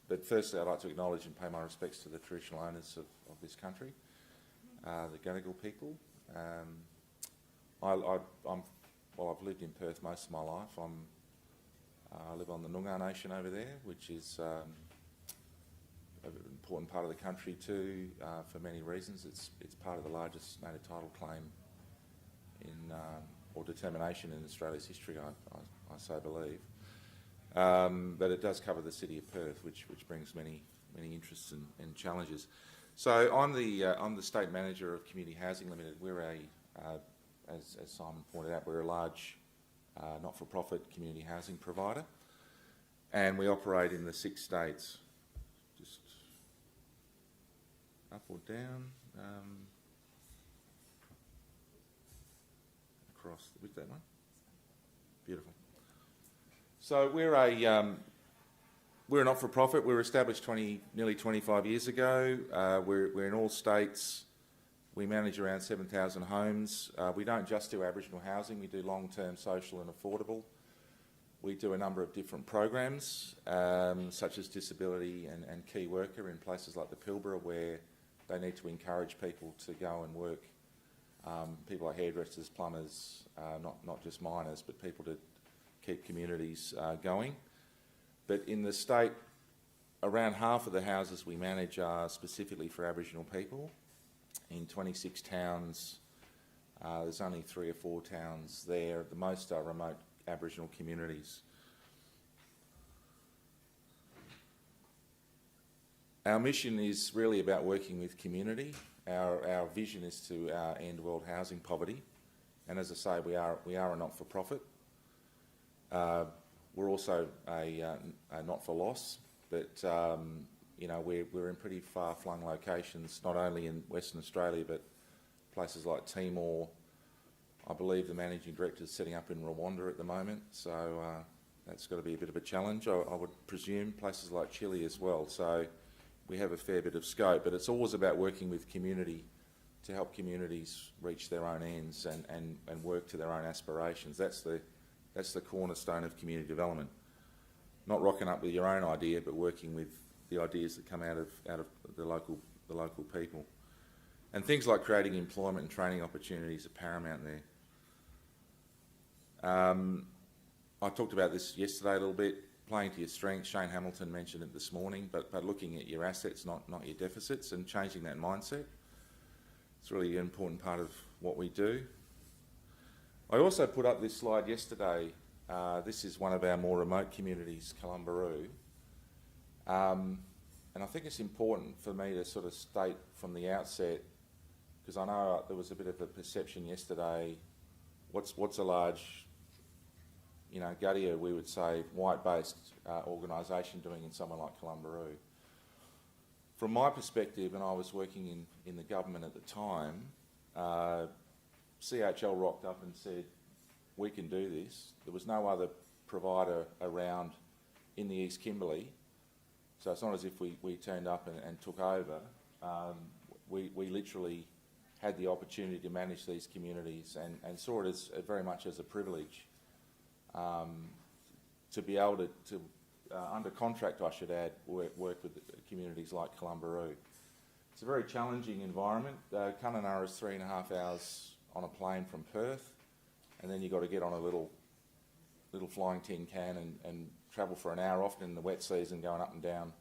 But firstly, I'd like to acknowledge and pay my respects to the traditional owners of this country, the Gadigal people. I've lived in Perth most of my life. I live on the Noongar Nation over there, which is an important part of the country too, for many reasons. It's part of the largest native title claim or determination in Australia's history, I so believe. But it does cover the city of Perth, which brings many interests and challenges. So I'm the state manager of Community Housing Limited. We're as Simon pointed out, we're a large not-for-profit community housing provider, and we operate in the 6 states. Just up or down, across with that one. Beautiful. So we're a not-for-profit. We were established nearly 25 years ago. We're in all states. We manage around 7,000 homes. We don't just do Aboriginal housing. We do long-term, social and affordable. We do a number of different programs, such as disability and key worker in places like the Pilbara, where they need to encourage people to go and work, people like hairdressers, plumbers, not just miners, but people to keep communities going. But in the state, around half of the houses we manage are specifically for Aboriginal people. In 26 towns, there's only 3 or 4 towns there. The most are remote Aboriginal communities. Our mission is really about working with community. Our vision is to end world housing poverty. And as I say, we are a not-for-profit. We're also a not-for-loss, but we're in pretty far-flung locations, not only in Western Australia, but places like Timor. I believe the managing director is setting up in Rwanda at the moment, so that's got to be a bit of a challenge, I would presume. Places like Chile as well, so we have a fair bit of scope, but it's always about working with community to help communities reach their own ends and work to their own aspirations. That's the cornerstone of community development. Not rocking up with your own idea, but working with the ideas that come out of the local people. And things like creating employment and training opportunities are paramount there. I talked about this yesterday a little bit, playing to your strengths. Shane Hamilton mentioned it this morning, but looking at your assets, not your deficits, and changing that mindset. It's really an important part of what we do. I also put up this slide yesterday. This is one of our more remote communities, Kalumbaroo. And I think it's important for me to sort of state from the outset, because I know there was a bit of a perception yesterday, what's a large, Guttier, we would say, white-based organisation doing in somewhere like Kalumbaroo. From my perspective, and I was working in the government at the time, CHL rocked up and said, we can do this. There was no other provider around in the East Kimberley, so it's not as if we turned up and took over. We literally had the opportunity to manage these communities and saw it as very much as a privilege to be able to under contract, I should add, work with communities like Kalumbaroo. It's a very challenging environment. Kununurra is 3.5 hours on a plane from Perth, and then you've got to get on a little flying tin can and travel for an hour, often in the wet season, going up and down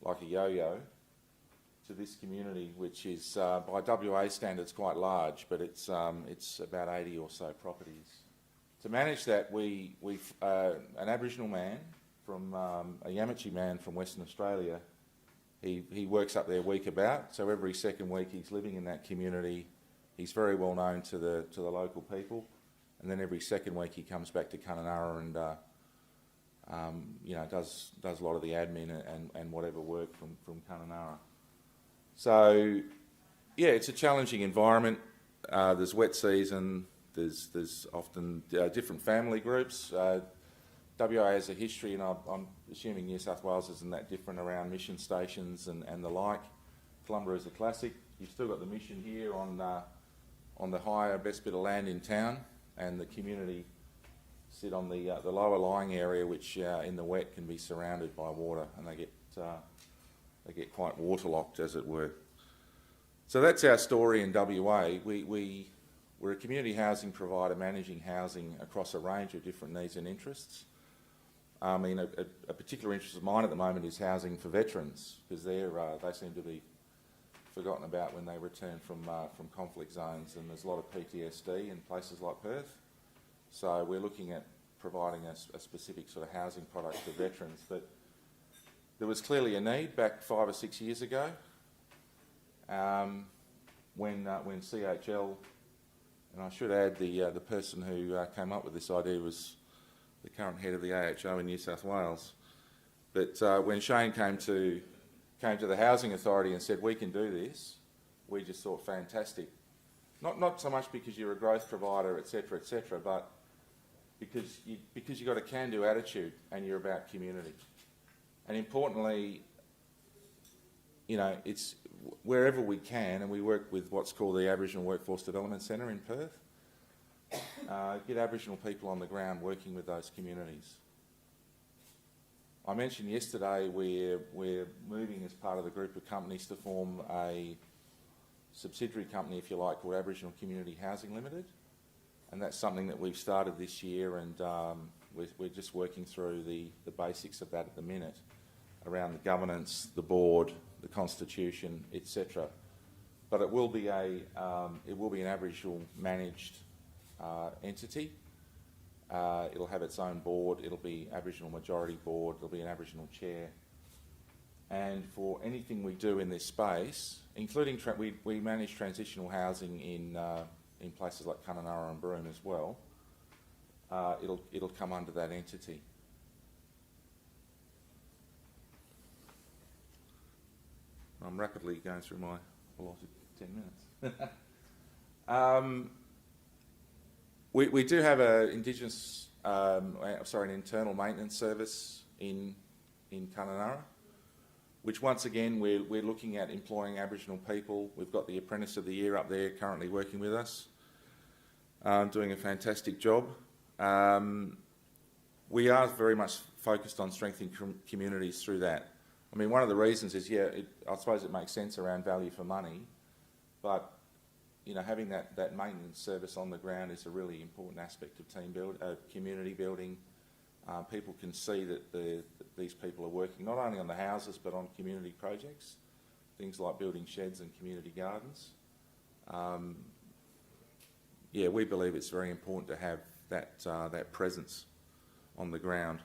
like a yo-yo, to this community, which is by WA standards quite large, but it's about 80 or so properties. To manage that, an Aboriginal man from a Yamatji man from Western Australia, he works up there week about, so every second week he's living in that community. He's very well known to the local people, and then every second week he comes back to Kununurra and does a lot of the admin and whatever work from Kununurra. So yeah, it's a challenging environment. There's wet season. There's often different family groups. WA has a history, and I'm assuming New South Wales isn't that different around mission stations and the like. Columba is a classic. You've still got the mission here on the higher, best bit of land in town, and the community sit on the lower lying area, which in the wet can be surrounded by water, and they get quite waterlocked, as it were. So that's our story in WA. We're a community housing provider managing housing across a range of different needs and interests. I mean, a particular interest of mine at the moment is housing for veterans, because they seem to be forgotten about when they return from conflict zones, and there's a lot of PTSD in places like Perth. So we're looking at providing a specific sort of housing product for veterans. But there was clearly a need back 5 or 6 years ago when CHL, and I should add the person who came up with this idea was the current head of the AHO in New South Wales. But when Shane came to the Housing Authority and said, we can do this, we just thought fantastic. Not so much because you're a growth provider, etc., but because you've got a can-do attitude and you're about community. And importantly, you know, it's wherever we can, and we work with what's called the Aboriginal Workforce Development Centre in Perth, get Aboriginal people on the ground working with those communities. I mentioned yesterday we're moving as part of the group of companies to form a subsidiary company, if you like, called Aboriginal Community Housing Limited, and that's something that we've started this year, and we're just working through the basics of that at the minute, around the governance, the board, the constitution, etc. But it will be an Aboriginal managed entity. It'll have its own board. It'll be Aboriginal majority board. There'll be an Aboriginal chair. And for anything we do in this space, including we manage transitional housing in places like Kununurra and Broome as well, it'll come under that entity. I'm rapidly going through my allotted 10 minutes. We do have an internal maintenance service in Kununurra, which once again we're looking at employing Aboriginal people. We've got the Apprentice of the Year up there currently working with us, doing a fantastic job. We are very much focused on strengthening communities through that. I mean, one of the reasons is, I suppose it makes sense around value for money, but you know, having that maintenance service on the ground is a really important aspect of community building. People can see that these people are working not only on the houses but on community projects, things like building sheds and community gardens. We believe it's very important to have that presence on the ground.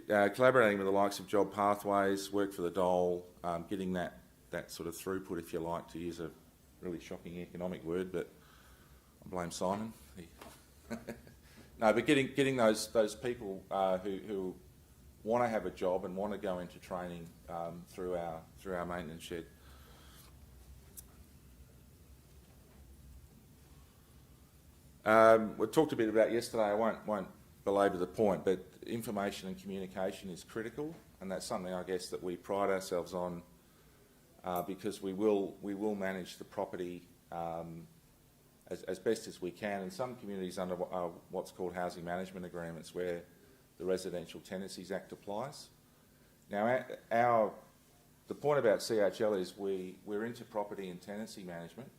Collaborating with the likes of Job Pathways, Work for the Dole, getting that sort of throughput, if you like, to use a really shocking economic word, but I blame Simon. No, but getting those people who want to have a job and want to go into training through our maintenance shed. We talked a bit about yesterday. I won't belabor the point, but information and communication is critical, and that's something I guess that we pride ourselves on, because we will manage the property as best as we can. In some communities under what's called housing management agreements, where the Residential Tenancies Act applies. Now, the point about CHL is we're into property and tenancy management.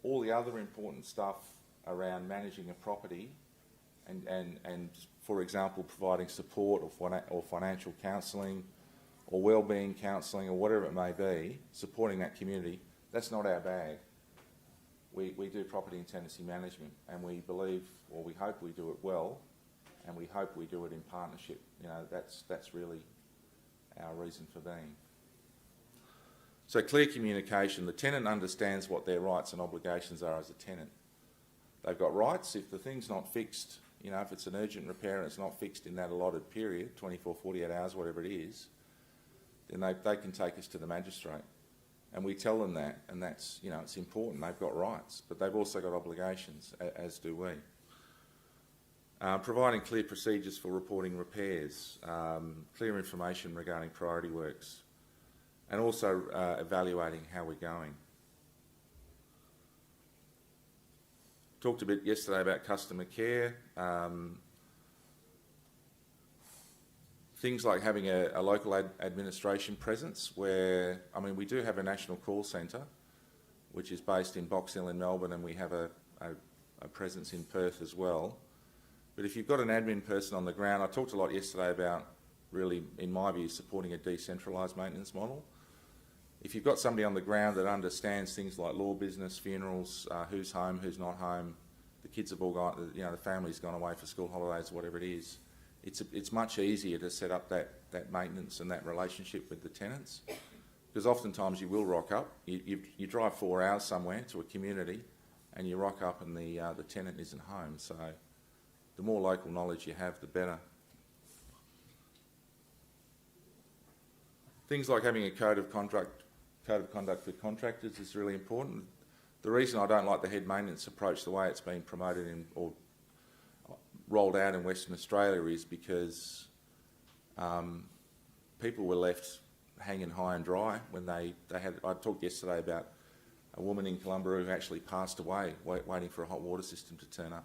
All the other important stuff around managing a property and for example, providing support or financial counselling or wellbeing counselling or whatever it may be, supporting that community, that's not our bag. We do property and tenancy management, and we believe, or we hope we do it well, and we hope we do it in partnership. You know, that's really our reason for being. So clear communication. The tenant understands what their rights and obligations are as a tenant. They've got rights. If the thing's not fixed, you know, if it's an urgent repair and it's not fixed in that allotted period, 24, 48 hours, whatever it is, then they can take us to the magistrate. And we tell them that, and that's, you know, it's important. They've got rights, but they've also got obligations, as do we. Providing clear procedures for reporting repairs, clear information regarding priority works, and also evaluating how we're going. Talked a bit yesterday about customer care. Things like having a local administration presence where, I mean, we do have a national call centre, which is based in Box Hill in Melbourne, and we have a presence in Perth as well. But if you've got an admin person on the ground, I talked a lot yesterday about really, in my view, supporting a decentralised maintenance model. If you've got somebody on the ground that understands things like law business, funerals, who's home, who's not home, the kids have all gone, you know, the family's gone away for school holidays, whatever it is, it's much easier to set up that maintenance and that relationship with the tenants. Because oftentimes you will rock up, you drive 4 hours somewhere to a community and you rock up and the tenant isn't home. So the more local knowledge you have, the better. Things like having a code of conduct for contractors is really important. The reason I don't like the head maintenance approach, the way it's been promoted or rolled out in Western Australia, is because people were left hanging high and dry when they had. I talked yesterday about a woman in Columbia who actually passed away waiting for a hot water system to turn up.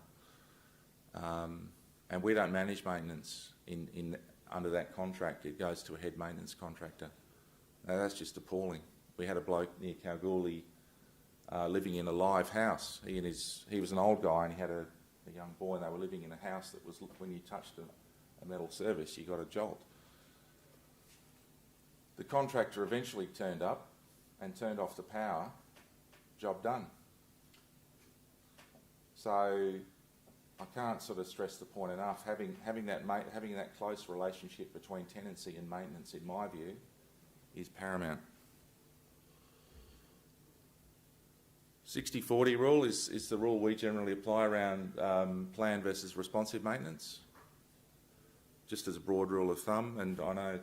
And we don't manage maintenance under that contract. It goes to a head maintenance contractor. Now, that's just appalling. We had a bloke near Kalgoorlie living in a live house. He was an old guy and he had a young boy, and they were living in a house that was, when you touched a metal surface, you got a jolt. The contractor eventually turned up and turned off the power. Job done. So I can't sort of stress the point enough. Having that close relationship between tenancy and maintenance, in my view, is paramount. 60-40 rule is the rule we generally apply around planned versus responsive maintenance, just as a broad rule of thumb. And I know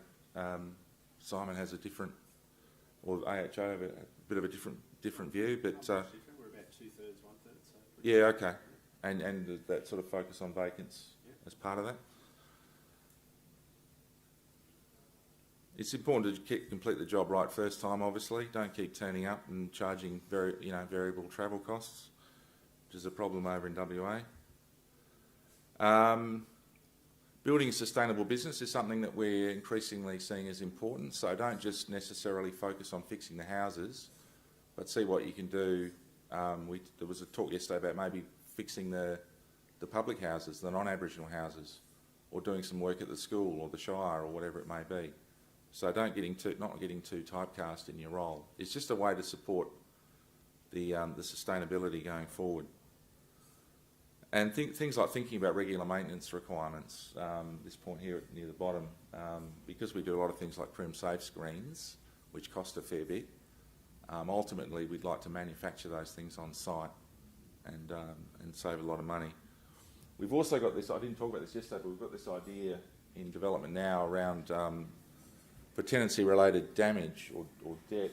Simon has a different, or AHO have a bit of a different view, but we're about 2/3, 1/3. So yeah, okay, and that sort of focus on vacants as part of that. It's important to complete the job right first time, obviously. Don't keep turning up and charging variable travel costs, which is a problem over in WA. Building a sustainable business is something that we're increasingly seeing as important, so don't just necessarily focus on fixing the houses, but see what you can do. There was a talk yesterday about maybe fixing the public houses, the non-Aboriginal houses, or doing some work at the school or the shire or whatever it may be. So not getting too typecast in your role. It's just a way to support the sustainability going forward. And things like thinking about regular maintenance requirements. This point here near the bottom, because we do a lot of things like Crim Safe screens, which cost a fair bit. Ultimately, we'd like to manufacture those things on site and save a lot of money. We've also got this. I didn't talk about this yesterday, but we've got this idea in development now around. For tenancy-related damage or debt,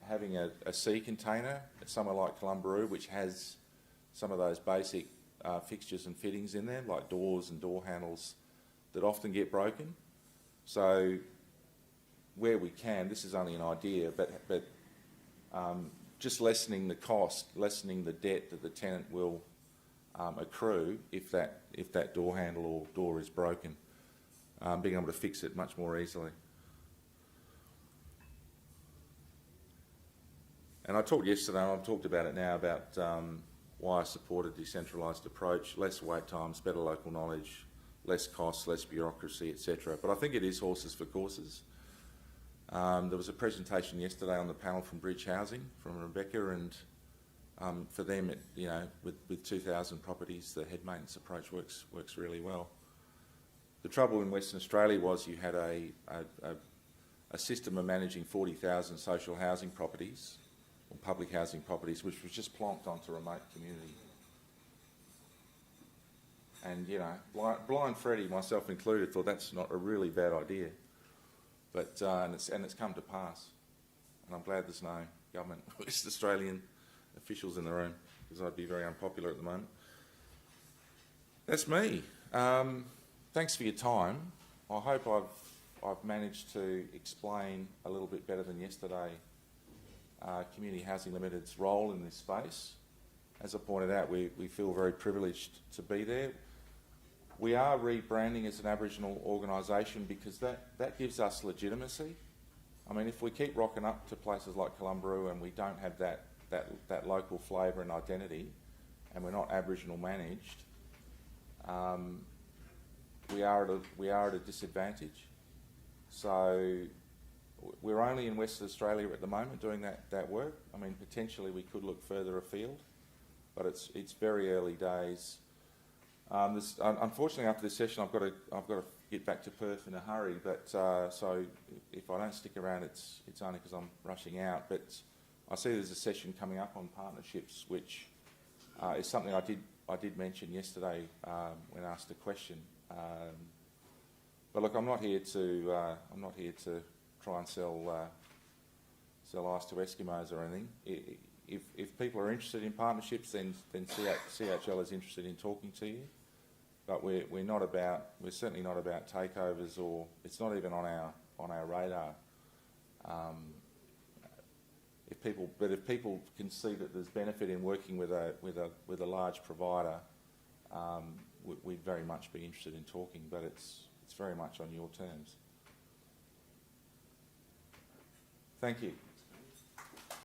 having a sea container somewhere like Columbia, which has some of those basic fixtures and fittings in there, like doors and door handles, that often get broken. So where we can, this is only an idea, but just lessening the cost, lessening the debt that the tenant will accrue if that door handle or door is broken, being able to fix it much more easily. And I talked yesterday, and I've talked about it now, about why I support a decentralised approach, less wait times, better local knowledge, less costs, less bureaucracy, etc. But I think it is horses for courses. There was a presentation yesterday on the panel from Bridge Housing, from Rebecca, and for them, with 2,000 properties, the head maintenance approach works really well. The trouble in Western Australia was you had a system of managing 40,000 social housing properties, or public housing properties, which was just plonked onto a remote community. And, blind Freddie, myself included, thought that's not a really bad idea. But, and it's come to pass. And I'm glad there's no government West Australian officials in the room, because I'd be very unpopular at the moment. That's me. Thanks for your time. I hope I've managed to explain a little bit better than yesterday Community Housing Limited's role in this space. As I pointed out, we feel very privileged to be there. We are rebranding as an Aboriginal organisation because that gives us legitimacy. I mean, if we keep rocking up to places like Columbaroo and we don't have that local flavour and identity, and we're not Aboriginal managed, we are at a disadvantage. So we're only in Western Australia at the moment doing that work. I mean, potentially we could look further afield, but it's very early days. Unfortunately, after this session, I've got to get back to Perth in a hurry. But so if I don't stick around, it's only because I'm rushing out. But I see there's a session coming up on partnerships, which is something I did mention yesterday when asked a question. But look, I'm not here to try and sell ice to Eskimos or anything. If people are interested in partnerships, then CHL is interested in talking to you. But we're certainly not about takeovers, or it's not even on our radar. If people can see that there's benefit in working with a large provider, we'd very much be interested in talking. But it's very much on your terms. Thank you.